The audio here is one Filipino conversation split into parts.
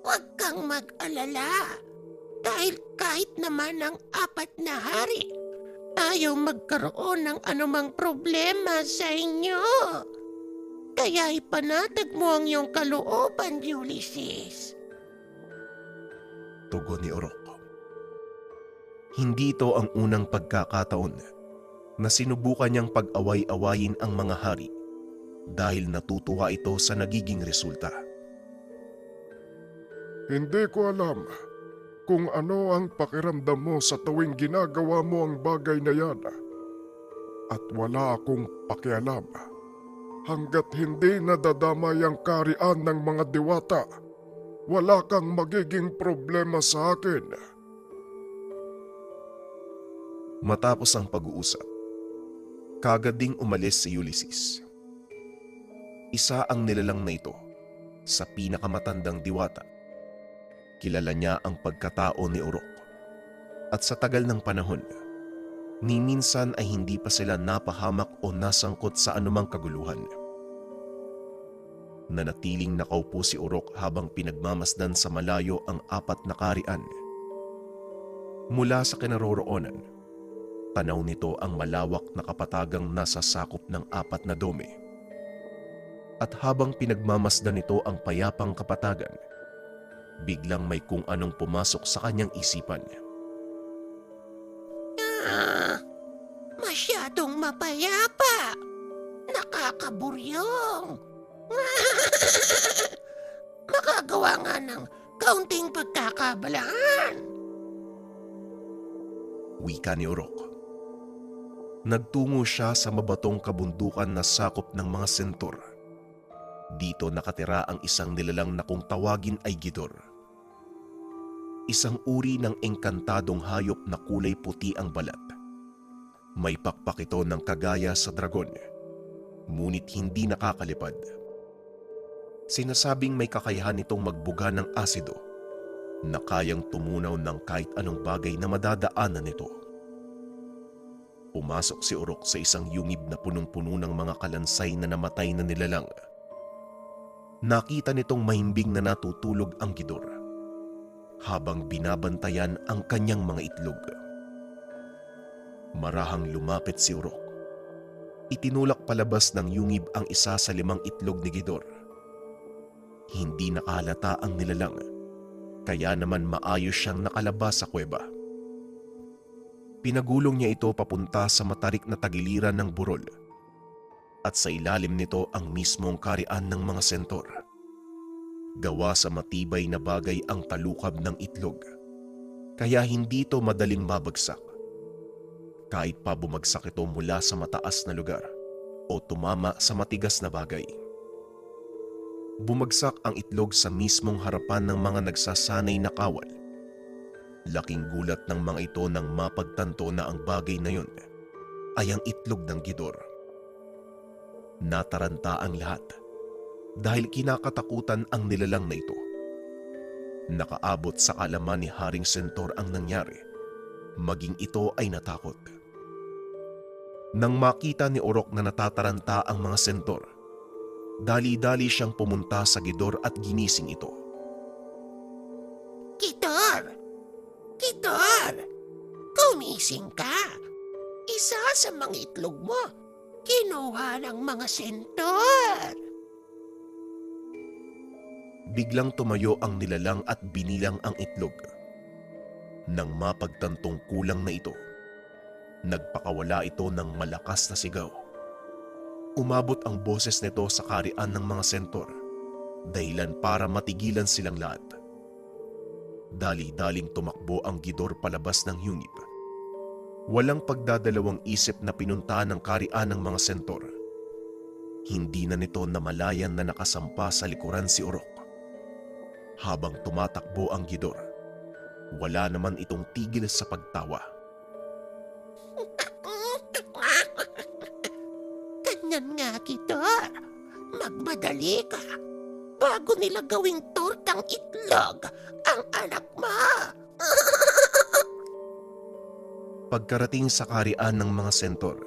Huwag kang mag-alala. Dahil kahit naman ang 4 na hari, ayaw magkaroon ng anumang problema sa inyo. Kaya ipanatag mo ang iyong kalooban, Ulysses. Tugon ni Orok. Hindi ito ang unang pagkakataon na sinubukan niyang pag-away-awayin ang mga hari dahil natutuwa ito sa nagiging resulta. Hindi ko alam kung ano ang pakiramdam mo sa tuwing ginagawa mo ang bagay na yan. At wala akong pakialam. Hanggat hindi nadadamay ang kaharian ng mga diwata, wala kang magiging problema sa akin. Matapos ang pag-uusap, kagad ding umalis si Ulysses. Isa ang nilalang na ito sa pinakamatandang diwata. Kilala niya ang pagkatao ni Orok. At sa tagal ng panahon, ni minsan ay hindi pa sila napahamak o nasangkot sa anumang kaguluhan. Nanatiling nakaupo si Orok habang pinagmamasdan sa malayo ang 4 na kaharian. Mula sa kinaroroonan, tanaw nito ang malawak na kapatagang nasa sakop ng 4 na dome. At habang pinagmamasdan nito ang payapang kapatagan, biglang may kung anong pumasok sa kanyang isipan. Masyadong mapayapa. Nakakaburyong. Makagawa nga ng kaunting pagkakabalaan. Wika ni Orok. Nagtungo siya sa mabatong kabundukan na sakop ng mga sentor. Dito nakatira ang isang nilalang na kung tawagin ay Gidor. Isang uri ng engkantadong hayop na kulay puti ang balat. May pakpak ito ng kagaya sa dragon, ngunit hindi nakakalipad. Sinasabing may kakayahan itong magbuga ng asido na kayang tumunaw ng kahit anong bagay na madadaanan nito. Pumasok si Orok sa isang yungib na punong-puno ng mga kalansay na namatay na nilalang. Nakita nitong mahimbing na natutulog ang Gidor habang binabantayan ang kanyang mga itlog. Marahang lumapit si Orok. Itinulak palabas ng yungib ang isa sa 5 itlog ni Gidor. Hindi nakahalata ang nilalang, kaya naman maayos siyang nakalabas sa kuweba. Pinagulong niya ito papunta sa matarik na tagiliran ng burol at sa ilalim nito ang mismong kaharian ng mga sentor. Gawa sa matibay na bagay ang talukab ng itlog, kaya hindi ito madaling mabagsak. Kahit pa bumagsak ito mula sa mataas na lugar o tumama sa matigas na bagay. Bumagsak ang itlog sa mismong harapan ng mga nagsasanay na kawal. Laking gulat ng mga ito nang mapagtanto na ang bagay na yun ay ang itlog ng Gidor. Nataranta ang lahat dahil kinakatakutan ang nilalang na ito. Nakaabot sa kaalaman ni Haring Sentor ang nangyari, maging ito ay natakot. Nang makita ni Orok na natataranta ang mga sentor, dali-dali siyang pumunta sa Gidor at ginising ito. Gidor! Gidor! Kumising ka! Isa sa mga itlog mo, kinuha ng mga sentor! Biglang tumayo ang nilalang at binilang ang itlog. Nang mapagtantong kulang na ito, nagpakawala ito ng malakas na sigaw. Umabot ang boses nito sa kaharian ng mga sentor, dahilan para matigilan silang lahat. Dali-daling tumakbo ang Gidor palabas ng yungib. Walang pagdadalawang isip na pinuntahan ng kaharian ng mga sentor. Hindi na nito namalayan na nakasampa sa likuran si Orok. Habang tumatakbo ang Gidor, wala naman itong tigil sa pagtawa. Ganyan nga, Gidor. Magmadali ka bago nila gawing tortang itlog ang anak mo. Pagkarating sa kaharian ng mga sentor,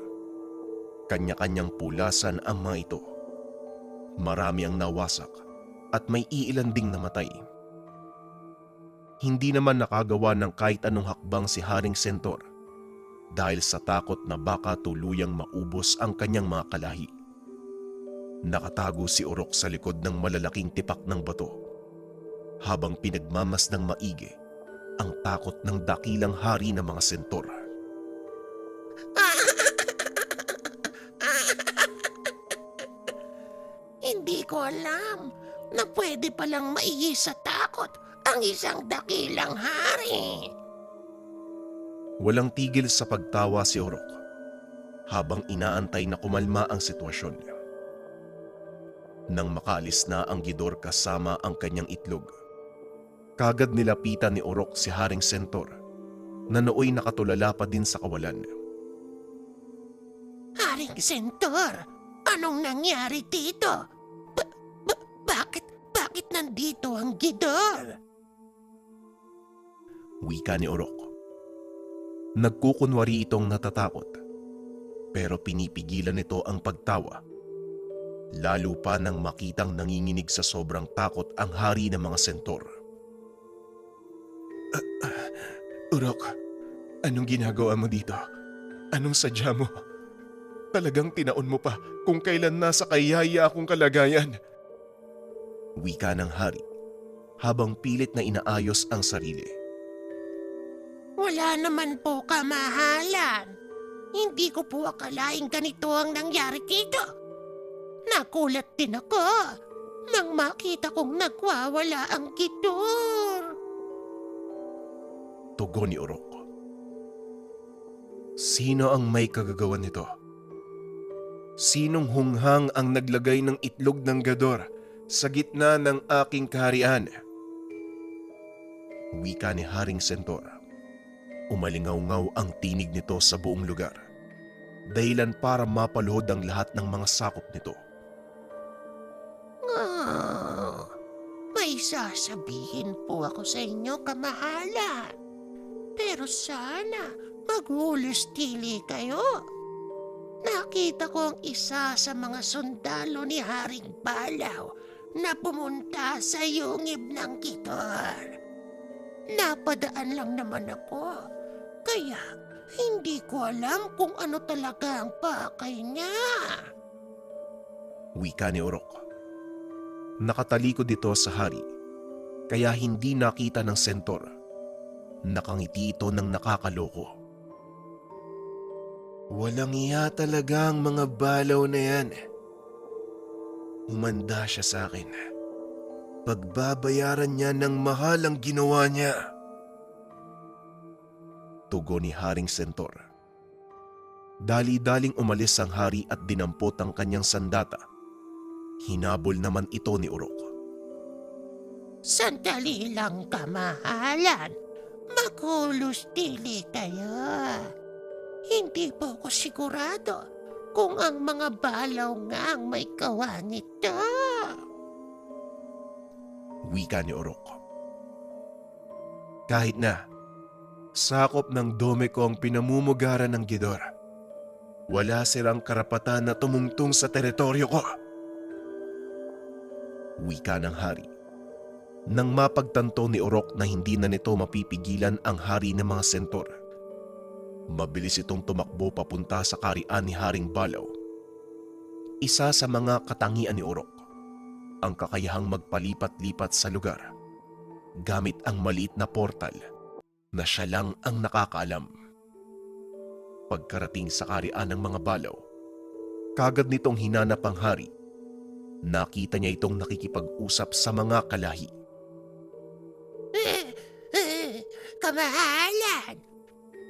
kanya-kanyang pulasan ang mga ito. Marami ang nawasak at may iilan ding namatay. Hindi naman nakagawa ng kahit anong hakbang si Haring Sentor dahil sa takot na baka tuluyang maubos ang kanyang mga kalahi. Nakatago si Urok sa likod ng malalaking tipak ng bato habang pinagmamasdang maigi ang takot ng dakilang hari ng mga sentor. Hindi ko alam na pwede palang maihi sa takot ang isang dakilang hari. Walang tigil sa pagtawa si Urok habang inaantay na kumalma ang sitwasyon. Nang makaalis na ang gidor kasama ang kanyang itlog, kagad nilapitan ni Urok si Haring Sentor na nooy nakatulala pa din sa kawalan. Haring Sentor, anong nangyari dito? Bakit nandito ang gidor? Wika ni Urok. Nagkukunwari itong natatakot, pero pinipigilan nito ang pagtawa. Lalo pa nang makitang nanginginig sa sobrang takot ang hari ng mga sentor. Urok, anong ginagawa mo dito? Anong sadya mo? Talagang tinaon mo pa kung kailan nasa kayaya akong kalagayan. Wika ng hari habang pilit na inaayos ang sarili. Wala naman po, kamahalan. Hindi ko po akalaing ganito ang nangyari dito. Nakulat din ako nang makita kong nagwawala ang gidor. Tugon ni Urok. Sino ang may kagagawan nito? Sinong hunghang ang naglagay ng itlog ng gador sa gitna ng aking kaharian? Wika ni Haring Sentor. Umalingaw-ngaw ang tinig nito sa buong lugar, dahilan para mapaluhod ang lahat ng mga sakop nito. May sasabihin po ako sa inyo, kamahalan. Pero sana maghulustili kayo. Nakita ko ang isa sa mga sundalo ni Haring Balaw na pumunta sa yungib ng gidor. Napadaan lang naman ako, kaya hindi ko alam kung ano talaga ang pakay niya. Wika ni Urok. Nakatalikod ito sa hari, kaya hindi nakita ng sentor. Nakangiti ito ng nakakaloko. Walang iya talaga ang mga balaw na yan. Humanda siya sa akin. Pagbabayaran niya ng mahal ang ginawa niya. Tugon ni Haring Sentor. Dali-daling umalis ang hari at dinampot ang kanyang sandata. Hinabol naman ito ni Urok. Sandali lang, kamahalan. Maghulustili kayo. Hindi po ako sigurado kung ang mga balaw nga ang may gawa nito. Wika ni Urok. Kahit na, sakop ng dome ko ang pinamumugaran ng gidor. Wala silang karapatan na tumungtong sa teritoryo ko. Wika ng hari. Nang mapagtanto ni Urok na hindi na nito mapipigilan ang hari ng mga sentor, mabilis itong tumakbo papunta sa karian ni Haring Balaw. Isa sa mga katangian ni Urok ang kakayahang magpalipat-lipat sa lugar gamit ang maliit na portal na siya lang ang nakakaalam. Pagkarating sa karian ng mga balaw, kagad nitong hinanap ang hari. Nakita niya itong nakikipag-usap sa mga kalahi. Kamahalan,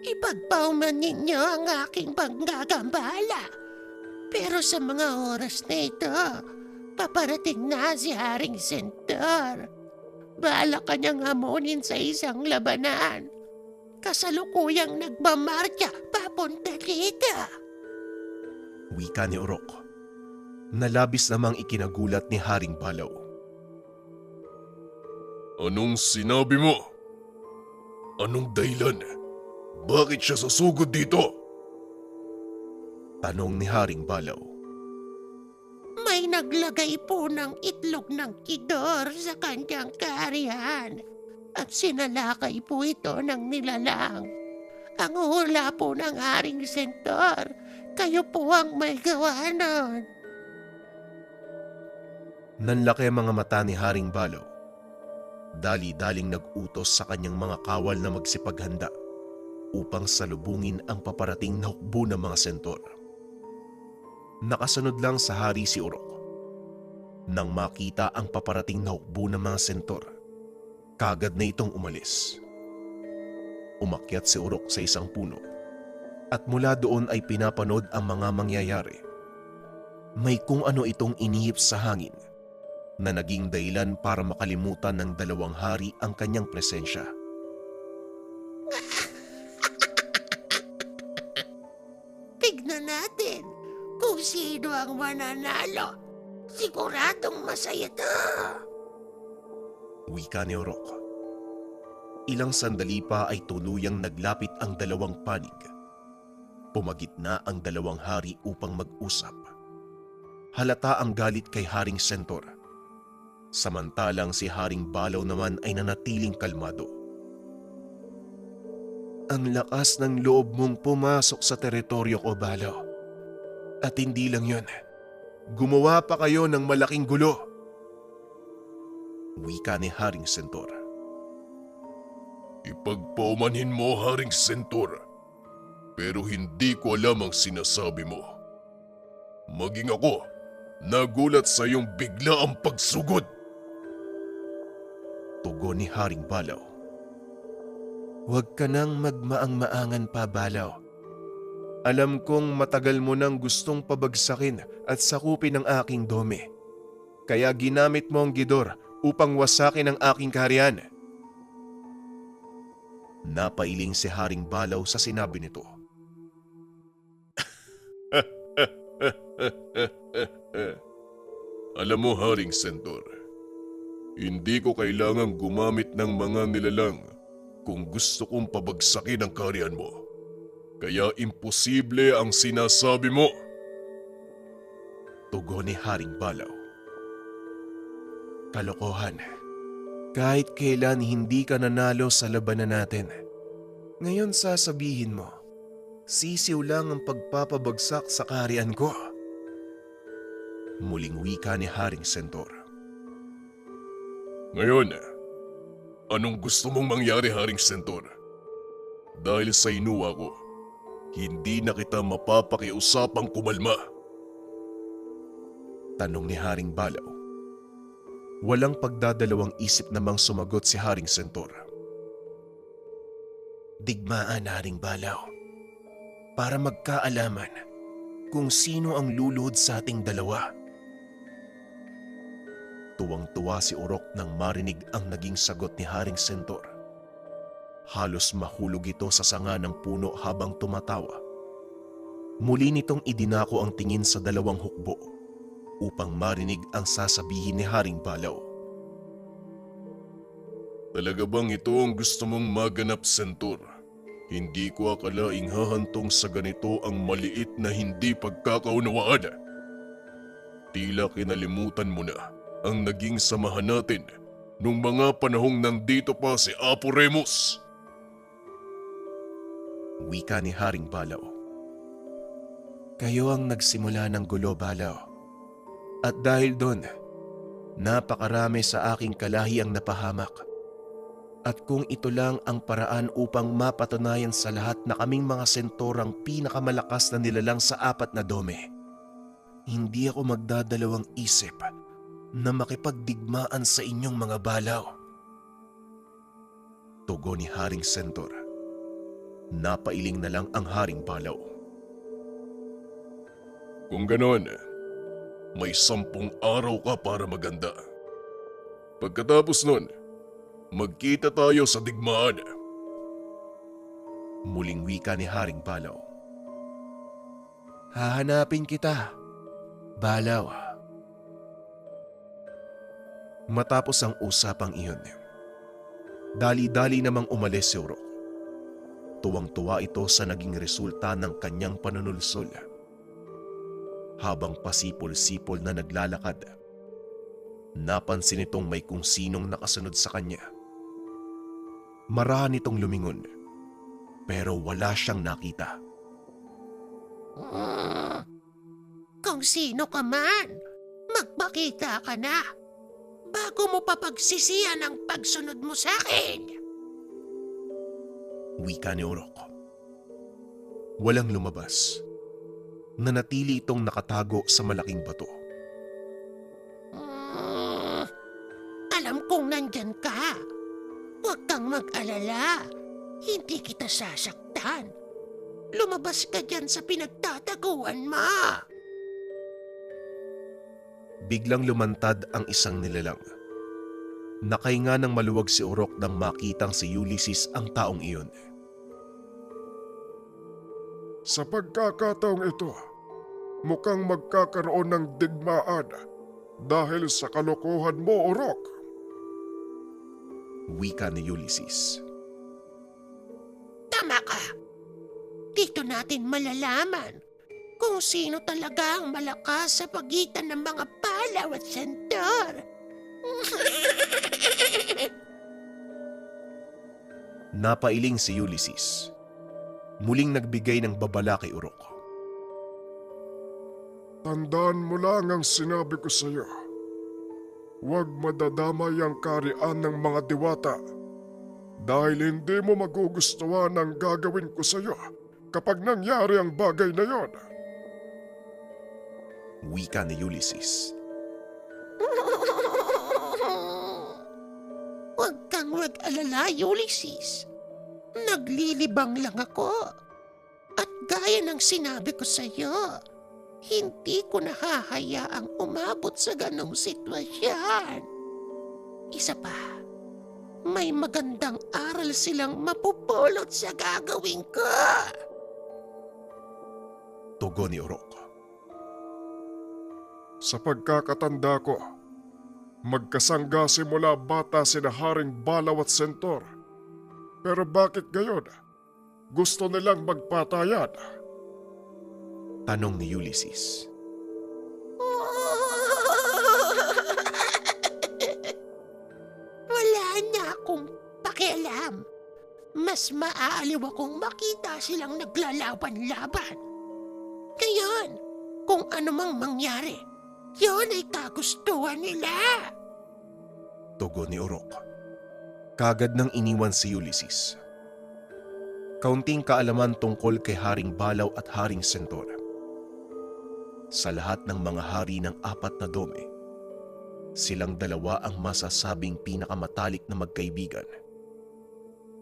ipagpauman ninyo ang aking panggagambala. Pero sa mga oras na ito, paparating na si Haring Sentor. Bahala ka niyang hamunin sa isang labanan. Kasalukuyang nagmamarcha papunta dito. Wika ni Urok. Nalabis namang ikinagulat ni Haring Balaw. Anong sinabi mo? Anong dahilan? Bakit siya susugod dito? Tanong ni Haring Balaw. may naglagay po ng itlog ng kidor sa kanyang kaharian at sinalakay po ito ng nilalang. Ang hula po ng Haring Sentor, kayo po ang may gawa nun. Nanlaki ang mga mata ni Haring Balaw. Dali-daling nag-utos sa kanyang mga kawal na magsipaghanda upang salubungin ang paparating na hukbo ng mga sentor. Nakasunod lang sa hari si Urok. Nang makita ang paparating na hukbo ng mga sentor, kagad na itong umalis. Umakyat si Urok sa isang puno at mula doon ay pinapanood ang mga mangyayari. May kung ano itong inihip sa hangin na naging dahilan para makalimutan ng dalawang hari ang kanyang presensya. Tignan natin kung sino ang mananalo. Siguradong masaya to. Wika ni Urok. Ilang sandali pa ay tuluyang naglapit ang dalawang panig. Pumagitna ang dalawang hari upang mag-usap. Halata ang galit kay Haring Sentor. Samantalang si Haring Balaw naman ay nanatiling kalmado. Ang lakas ng loob mong pumasok sa teritoryo ko, Balaw. At hindi lang yun, gumawa pa kayo ng malaking gulo. Wika ni Haring Sentor. Ipagpaumanhin mo, Haring Sentor. Pero hindi ko alam ang sinasabi mo. Maging ako, nagulat sa iyong bigla ang pagsugod. Tugon ni Haring Balaw. Huwag ka nang magmaang-maangan pa, Balaw. Alam kong matagal mo nang gustong pabagsakin at sakupin ang aking dome. Kaya ginamit mo ang gidor upang wasakin ang aking kaharian. Napailing si Haring Balaw sa sinabi nito. Alam mo, Haring Sentor, hindi ko kailangang gumamit ng mga nilalang kung gusto kong pabagsakin ang kaharian mo. Kaya imposible ang sinasabi mo. Tugon ni Haring Balaw. Kalokohan. Kahit kailan hindi ka nanalo sa labanan natin. Ngayon sasabihin mo, sisiw lang ang pagpapabagsak sa kaharian ko. Muling wika ni Haring Sentor. Ngayon, anong gusto mong mangyari, Haring Sentor? Dahil sa inuwa ko, hindi na kita mapapakiusapang kumalma. Tanong ni Haring Balaw. Walang pagdadalawang isip namang sumagot si Haring Sentor. Digmaan, Haring Balaw, para magkaalaman kung sino ang luluhod sa ating dalawa. Tuwang-tuwa si Urok nang marinig ang naging sagot ni Haring Sentor. Halos mahulog ito sa sanga ng puno habang tumatawa. Muli nitong idinako ang tingin sa dalawang hukbo upang marinig ang sasabihin ni Haring Balaw. Talaga bang ito ang gusto mong maganap, Sentor? Hindi ko akalaing hahantong sa ganito ang maliit na hindi pagkakaunawaan. Tila kinalimutan mo na ang naging samahan natin nung mga panahong nandito pa si Apo Remus. Wika ni Haring Balaw. Kayo ang nagsimula ng gulo, Balaw. At dahil doon, napakarami sa aking kalahi ang napahamak. At kung ito lang ang paraan upang mapatunayan sa lahat na kaming mga sentor ang pinakamalakas na nilalang sa 4 na dome, hindi ako magdadalawang isip na makipagdigmaan sa inyong mga Balaw. Tugon ni Haring Sentor. Napailing na lang ang Haring Balaw. Kung ganon, may 10 araw ka para maganda. Pagkatapos nun, magkita tayo sa digmaan. Muling wika ni Haring Balaw. Hahanapin kita, Balaw. Matapos ang usapang iyon, dali-dali namang umalis si Urok. Tuwang-tuwa ito sa naging resulta ng kanyang panunulsol. Habang pasipol-sipol na naglalakad, napansin nitong may kung sinong nakasunod sa kanya. Marahan itong lumingon, pero wala siyang nakita. Kung sino ka man, magpakita ka na bago mo pa pagsisihan ang pagsunod mo sa akin. Wika ni Urok. Walang lumabas. Nanatili itong nakatago sa malaking bato. Alam kong nandyan ka. Huwag kang mag-alala. Hindi kita sasaktan. Lumabas ka dyan sa pinagtataguan mo. Biglang lumantad ang isang nilalang. Nakahinga ng maluwag si Urok nang makitang si Ulysses ang taong iyon. Sa pagkakataong ito, mukhang magkakaroon ng digmaan dahil sa kalokohan mo, Urok. Wika ni Ulysses. Tama ka. Dito natin malalaman kung sino talaga ang malakas sa pagitan ng mga palaw at sentor. Napailing si Ulysses. Muling nagbigay ng babala kay Urok. Tandaan mo lang ang sinabi ko sa iyo. Huwag madadamay ang karian ng mga diwata dahil hindi mo magugustuhan ang gagawin ko sa iyo kapag nangyari ang bagay na yon. Wika ni Ulysses. Huwag kang mag-alala, Ulysses. Naglilibang lang ako. At gaya ng sinabi ko sa iyo, hindi ko nahahayaang umabot sa ganong sitwasyon. Isa pa, may magandang aral silang mapupulot sa gagawin ko. Tugon ni Urok. Sa pagkakatanda ko, magkasangga simula bata sina Haring Balaw at Sentor. Pero bakit gayon? Gusto nilang magpatayan. Tanong ni Ulysses. Wala na akong pakialam. Mas maaaliw akong makita silang naglalaban-laban. Ngayon, kung ano mang mangyari, yun ay kagustuhan nila. Tugon ni Urok. Kagad nang iniwan si Ulysses. Kaunting kaalaman tungkol kay Haring Balaw at Haring Sentor. Sa lahat ng mga hari ng 4 na dome, silang dalawa ang masasabing pinakamatalik na magkaibigan.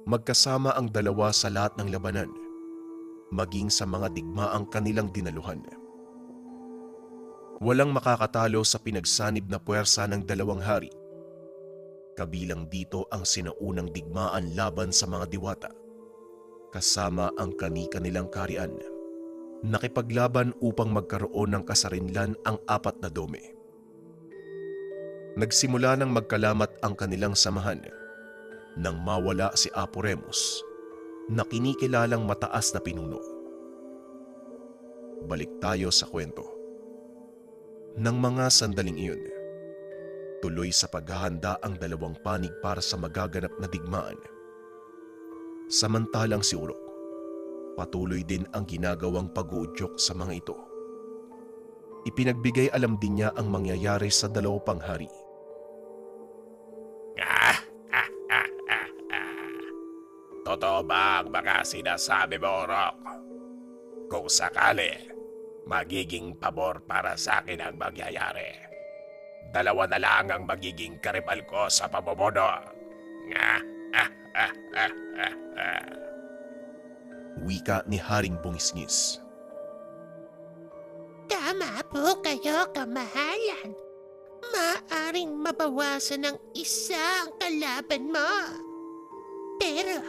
Magkasama ang dalawa sa lahat ng labanan, maging sa mga digmaang kanilang dinaluhan. Walang makakatalo sa pinagsanib na puwersa ng dalawang hari. Kabilang dito ang sinaunang digmaan laban sa mga diwata, kasama ang kani-kanilang kaharian. Nakipaglaban upang magkaroon ng kasarinlan ang 4 na dome. Nagsimula ng magkalamat ang kanilang samahan nang mawala si Apo Remus na kinikilalang mataas na pinuno. Balik tayo sa kwento. Nang mga sandaling iyon, tuloy sa paghahanda ang dalawang panig para sa magaganap na digmaan. Samantalang si Urok, patuloy din ang ginagawang pag-uudyok sa mga ito. Ipinagbigay alam din niya ang mangyayari sa 2 pang hari. Totoo ba ang mga sinasabi mo, Urok? Kung sakali, magiging pabor para sa akin ang mangyayari. 2 na lang ang magiging karibal ko sa pamumuno. Wika ni Haring Bungisngis. Tama po kayo, kamahalan. Maaring mabawasan ng isa ang kalaban mo. Pero,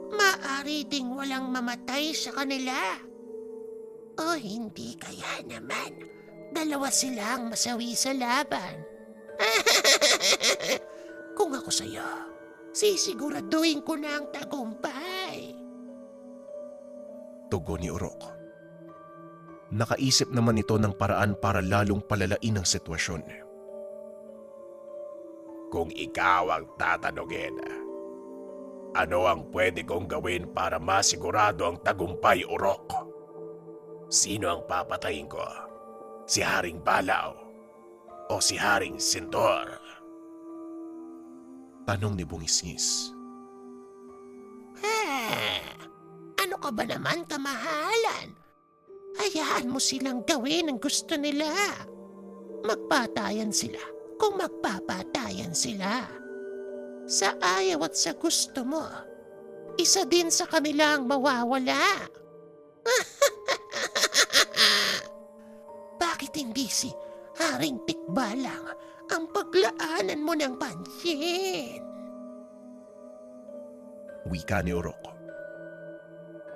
maaari ding walang mamatay sa kanila. O hindi kaya naman, 2 silang masawi sa laban. Kung ako sa'yo, sisiguraduhin ko na ang tagumpay. Tugon ni Urok. Nakaisip naman ito ng paraan para lalong palalain ang sitwasyon. Kung ikaw ang tatanungin, ano ang pwede kong gawin para masigurado ang tagumpay, Urok? Sino ang papatayin ko? Si Haring Balaw o si Haring Sintor? Tanong ni Bungis-ngis. Ano ka ba naman, kamahalan? Hayaan mo silang gawin ang gusto nila. Magpatayan sila kung magpapatayan sila. Sa ayaw at sa gusto mo, isa din sa kanila ang mawawala. Bakit hindi si Haring Tikbalang ang paglaanan mo ng pansin? Wika ni Urok.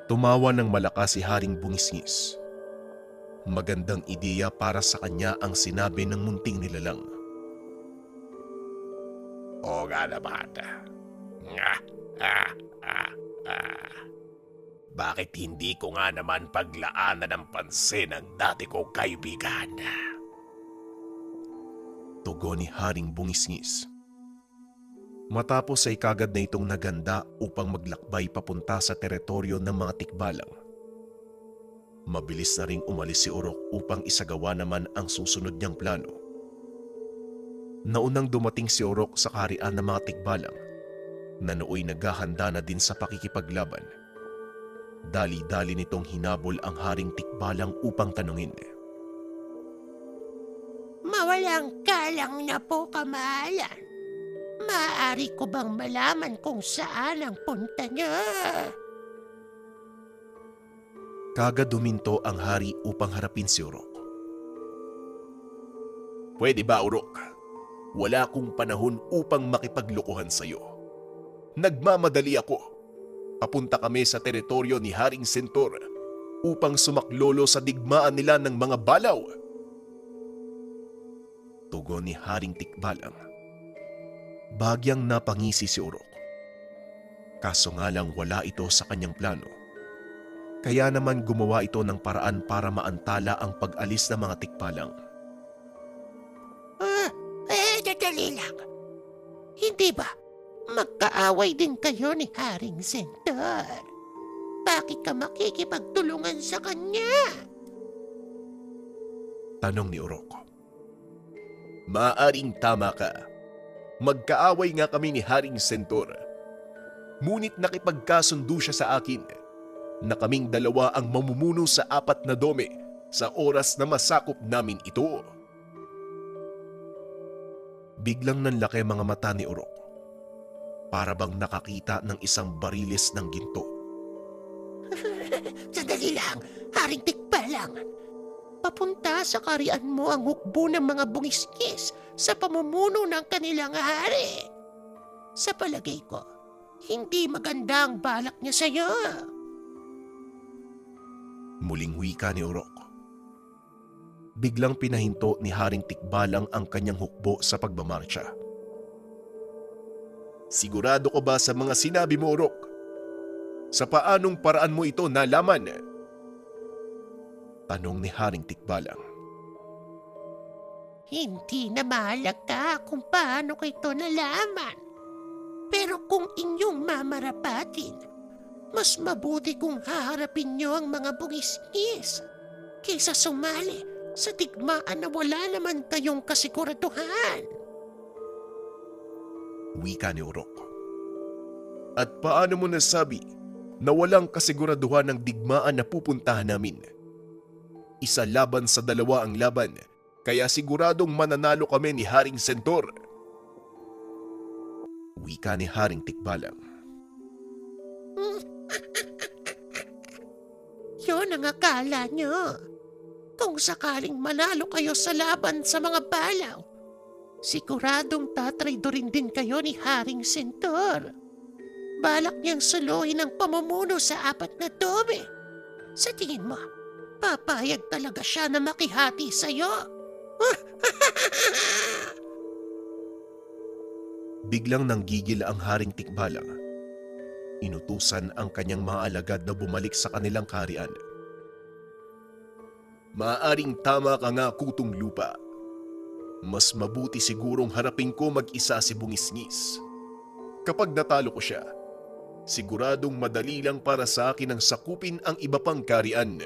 Tumawa ng malakas si Haring Bungis-ngis. Magandang ideya para sa kanya ang sinabi ng munting nilalang. Oo nga naman. Bakit hindi ko nga naman paglaanan ng pansin ang dati kong kaibigan? Tugon ni Haring Bungis-ngis. Matapos ay kagad na itong naganda upang maglakbay papunta sa teritoryo ng mga tikbalang. Mabilis na ring umalis si Urok upang isagawa naman ang susunod niyang plano. Naunang dumating si Urok sa kaharian ng mga tikbalang na nooy naghahanda na din sa pakikipaglaban. Dali-dali nitong hinabol ang Haring Tikbalang upang tanungin. Mawalang galang na po, kamahalan. Maaari ko bang malaman kung saan ang punta niya? Kagad duminto ang hari upang harapin si Urok. Pwede ba, Urok? Wala akong panahon upang makipaglokohan sa'yo. Nagmamadali ako. Papunta kami sa teritoryo ni Haring Sintor upang sumaklolo sa digmaan nila ng mga balaw. Tugon ni Haring Tikbalang. Bagyang napangisi si Urok. Kaso nga lang wala ito sa kanyang plano. Kaya naman gumawa ito ng paraan para maantala ang pag-alis ng mga tikbalang. Dali lang. Hindi ba magkaaway din kayo ni Haring Sintor? Bakit ka makikipagtulungan sa kanya? Tanong ni Urok. Maaring tama ka. Magkaaway nga kami ni Haring Sintor. Ngunit nakipagkasundo siya sa akin na kaming dalawa ang mamumuno sa 4 na dome sa oras na masakop namin ito. Biglang nanlaki mga mata ni Urok. Para bang nakakita ng isang bariles ng ginto. Sandali lang, Haring Tikbalang. Papunta sa kaharian mo ang hukbo ng mga bungiskis sa pamumuno ng kanilang hari. Sa palagay ko, hindi maganda ang balak niya sa'yo. Muling wika ni Urok. Biglang pinahinto ni Haring Tikbalang ang kanyang hukbo sa pagmamarcha. Sigurado ko ba sa mga sinabi mo, Urok? Sa paanong paraan mo ito nalaman? Tanong ni Haring Tikbalang. Hindi na mahalaga kung paano ko ito nalaman. Pero kung inyong mamarapatin, mas mabuti kung haharapin niyo ang mga bungiskis kaysa sumali sa digmaan na wala naman kayong kasiguraduhan. Wika ni Urok. At paano mo nasabi na walang kasiguraduhan ng digmaan na pupuntahan namin? Isa laban sa 2 ang laban, kaya siguradong mananalo kami ni Haring Sintor. Wika ni Haring Tikbalang. Yun ang akala nyo. Kung sakaling manalo kayo sa laban sa mga balaw, siguradong tatraydorin din kayo ni Haring Sintor. Balak niyang suluhin ang pamumuno sa 4 na dome. Sa tingin mo, papayag talaga siya na makihati sa'yo? Biglang nanggigil ang Haring Tikbalang. Inutusan ang kanyang mga alagad na bumalik sa kanilang kaharian. Maaring tama ka nga, Kutong Lupa. Mas mabuti sigurong harapin ko mag-isa si Bungisngis. Kapag natalo ko siya, siguradong madali lang para sa akin ang sakupin ang iba pang kaharian.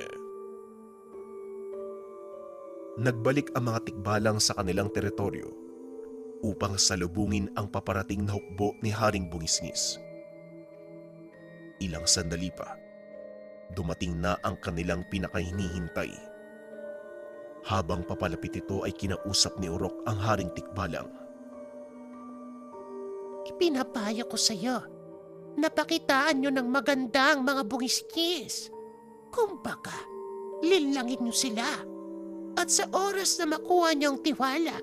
Nagbalik ang mga tikbalang sa kanilang teritoryo upang salubungin ang paparating na hukbo ni Haring Bungisngis. Ilang sandali pa, dumating na ang kanilang pinakahinihintay. Habang papalapit ito ay kinausap ni Urok ang Haring Tikbalang. Ipinapayo ko sa iyo, napakitaan nyo ng magandang mga bungiskis. Kumbaga, linlangin nyo sila. At sa oras na makuha niyong tiwala,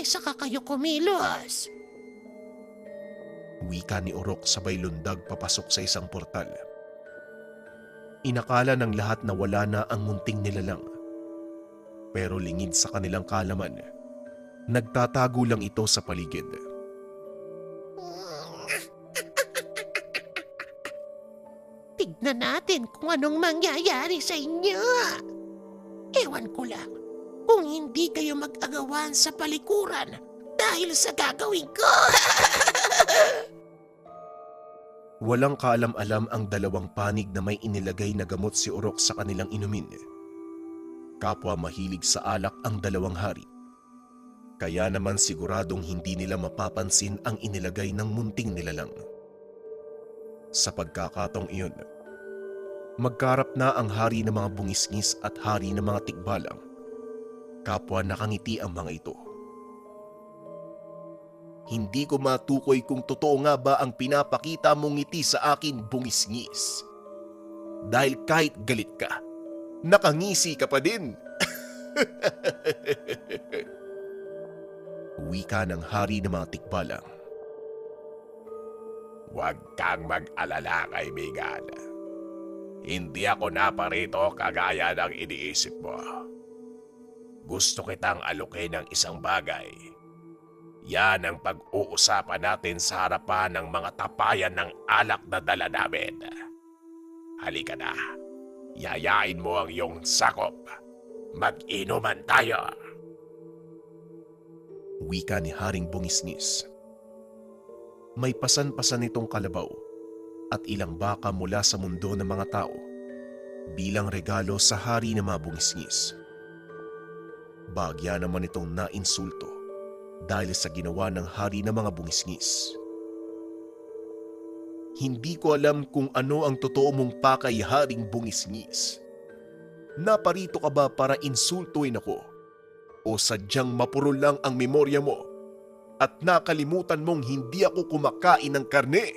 saka kayo kumilos. Wika ni Urok sabay lundag papasok sa isang portal. Inakala ng lahat na wala na ang munting nilalang. Pero lingid sa kanilang kaalaman, nagtatago lang ito sa paligid. Tignan natin kung anong mangyayari sa inyo. Ewan ko lang kung hindi kayo mag-agawan sa palikuran dahil sa gagawin ko. Walang kaalam-alam ang dalawang panig na may inilagay na gamot si Urok sa kanilang inumin. Kapwa mahilig sa alak ang dalawang hari. Kaya naman siguradong hindi nila mapapansin ang inilagay ng munting nilalang. Sa pagkakataong iyon, magkarap na ang hari ng mga bungisngis at hari ng mga tikbalang. Kapwa nakangiti ang mga ito. Hindi ko matukoy kung totoo nga ba ang pinapakita mong ngiti sa akin, bungisngis. Dahil kahit galit ka, nakangisi ka pa din. Wika ng hari ng mga tikbalang. Huwag kang mag-alala, kaibigan. Hindi ako naparito kagaya ng iniisip mo. Gusto kitang alukin ng isang bagay. Yan ang pag-uusapan natin sa harapan ng mga tapayan ng alak na dala namin. Halika na. Yayain mo ang iyong sakop. Mag-inuman tayo. Wika ni Haring Bungisngis. May pasan-pasan itong kalabaw at ilang baka mula sa mundo ng mga tao bilang regalo sa hari ng mga bungisngis. Bagya naman itong nainsulto dahil sa ginawa ng hari ng mga bungisngis. Hindi ko alam kung ano ang totoo mong pakay, Haring Bungisngis. Naparito ka ba para insultuin ako? O sadyang mapuro lang ang memorya mo at nakalimutan mong hindi ako kumakain ng karne?